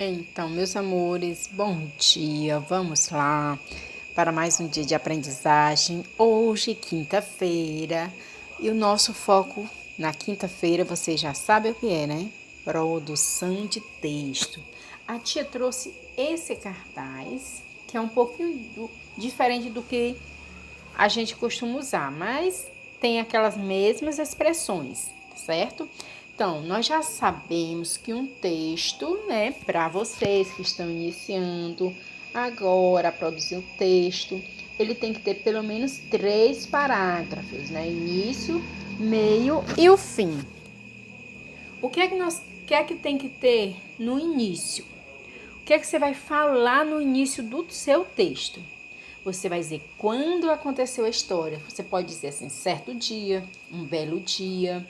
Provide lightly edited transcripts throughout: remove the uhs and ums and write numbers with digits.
Então, meus amores, bom dia. Vamos lá para mais um dia de aprendizagem. Hoje, quinta-feira, e o nosso foco na quinta-feira, você já sabe o que é, né? Produção de texto. A tia trouxe esse cartaz, que é um pouquinho diferente do que a gente costuma usar, mas tem aquelas mesmas expressões, certo? Então, nós já sabemos que um texto, né, para vocês que estão iniciando agora a produzir um texto, ele tem que ter pelo menos 3 parágrafos, né? Início, meio e o fim. O que é que tem que ter no início? O que é que você vai falar no início do seu texto? Você vai dizer quando aconteceu a história. Você pode dizer assim, certo dia, um belo dia,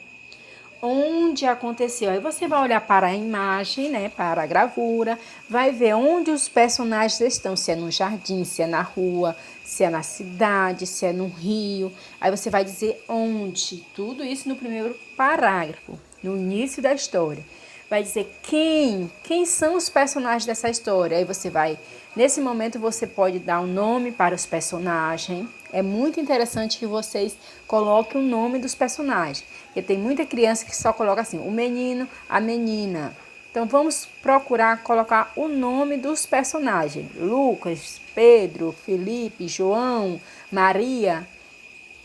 onde aconteceu. Aí você vai olhar para a imagem, né, para a gravura, vai ver onde os personagens estão, se é no jardim, se é na rua, se é na cidade, se é no rio. Aí você vai dizer onde. Tudo isso no primeiro parágrafo, no início da história. Vai dizer quem são os personagens dessa história. Aí você vai, nesse momento você pode dar um nome para os personagens. É muito interessante que vocês coloquem o nome dos personagens. Porque tem muita criança que só coloca assim, o menino, a menina. Então vamos procurar colocar o nome dos personagens. Lucas, Pedro, Felipe, João, Maria.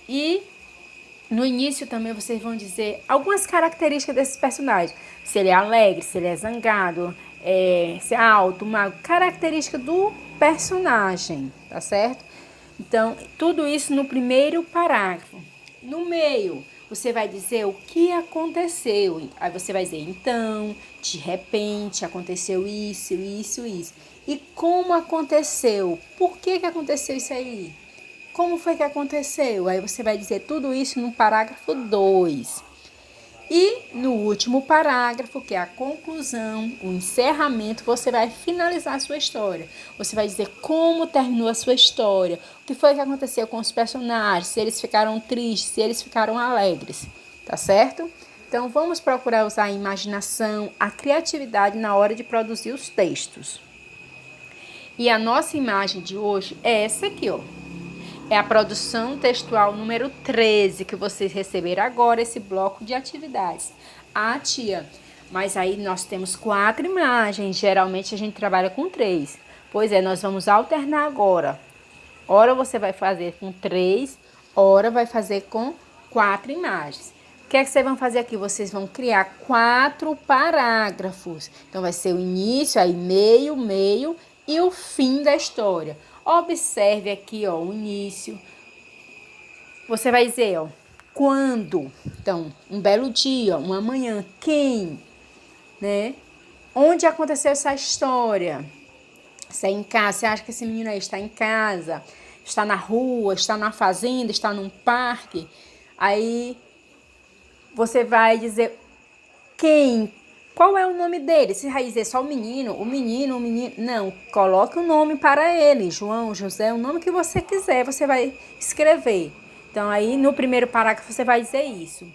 E no início também vocês vão dizer algumas características desses personagens. Se ele é alegre, se ele é zangado, se é alto, uma característica do personagem, tá certo? Então, tudo isso no primeiro parágrafo. No meio, você vai dizer o que aconteceu. Aí você vai dizer, então, de repente, aconteceu isso, isso, isso. E como aconteceu? Por que aconteceu isso aí? Como foi que aconteceu? Aí você vai dizer tudo isso no parágrafo 2. E no último parágrafo, que é a conclusão, o encerramento, você vai finalizar a sua história. Você vai dizer como terminou a sua história, o que foi que aconteceu com os personagens, se eles ficaram tristes, se eles ficaram alegres, tá certo? Então vamos procurar usar a imaginação, a criatividade na hora de produzir os textos. E a nossa imagem de hoje é essa aqui, ó. É a produção textual número 13 que vocês receberam agora, esse bloco de atividades. Ah, tia, mas aí nós temos 4 imagens, geralmente a gente trabalha com 3. Pois é, nós vamos alternar agora. Ora você vai fazer com 3, ora vai fazer com 4 imagens. O que é que vocês vão fazer aqui? Vocês vão criar 4 parágrafos. Então vai ser o início, aí meio e o fim da história. Observe aqui, ó, o início. Você vai dizer, ó, quando? Então, um belo dia, uma manhã, quem? Né? Onde aconteceu essa história? Se é em casa, você acha que esse menino aí está em casa, está na rua, está na fazenda, está num parque? Aí você vai dizer quem? Qual é o nome dele? Você vai dizer só o menino, o menino, o menino. Não, coloque o nome para ele. João, José, o nome que você quiser, você vai escrever. Então, aí no primeiro parágrafo você vai dizer isso.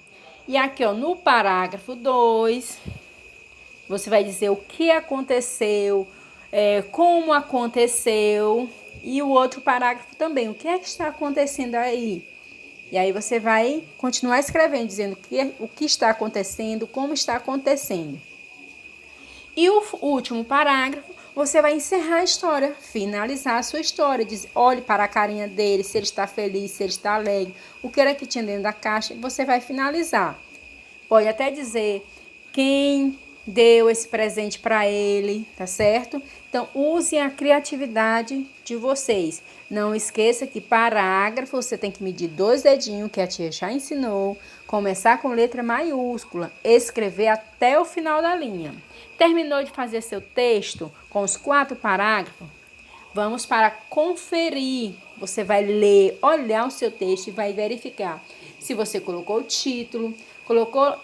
E aqui, ó, no parágrafo 2, você vai dizer o que aconteceu, como aconteceu. E o outro parágrafo também, o que é que está acontecendo aí? E aí você vai continuar escrevendo, dizendo o que está acontecendo, como está acontecendo. E o último parágrafo, você vai encerrar a história, finalizar a sua história. Diz, olhe para a carinha dele, se ele está feliz, se ele está alegre, o que era que tinha dentro da caixa, você vai finalizar. Pode até dizer quem deu esse presente para ele, tá certo? Então, use a criatividade de vocês. Não esqueça que parágrafo você tem que medir 2 dedinhos, que a tia já ensinou. Começar com letra maiúscula, escrever até o final da linha. Terminou de fazer seu texto com os 4 parágrafos? Vamos para conferir. Você vai ler, olhar o seu texto e vai verificar se você colocou o título, colocou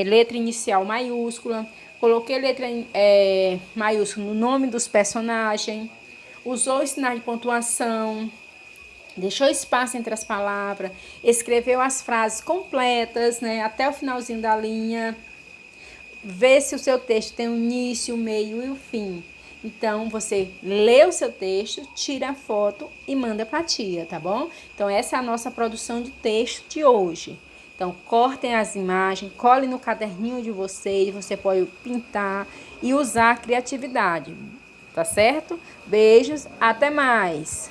letra inicial maiúscula, coloquei letra maiúscula no nome dos personagens, usou os sinais de pontuação, deixou espaço entre as palavras, escreveu as frases completas, né, até o finalzinho da linha. ver se o seu texto tem o início, o meio e o fim. Então, você lê o seu texto, tira a foto e manda para a tia, tá bom? Então, essa é a nossa produção de texto de hoje. Então, cortem as imagens, colhem no caderninho de vocês, você pode pintar e usar a criatividade, tá certo? Beijos, até mais!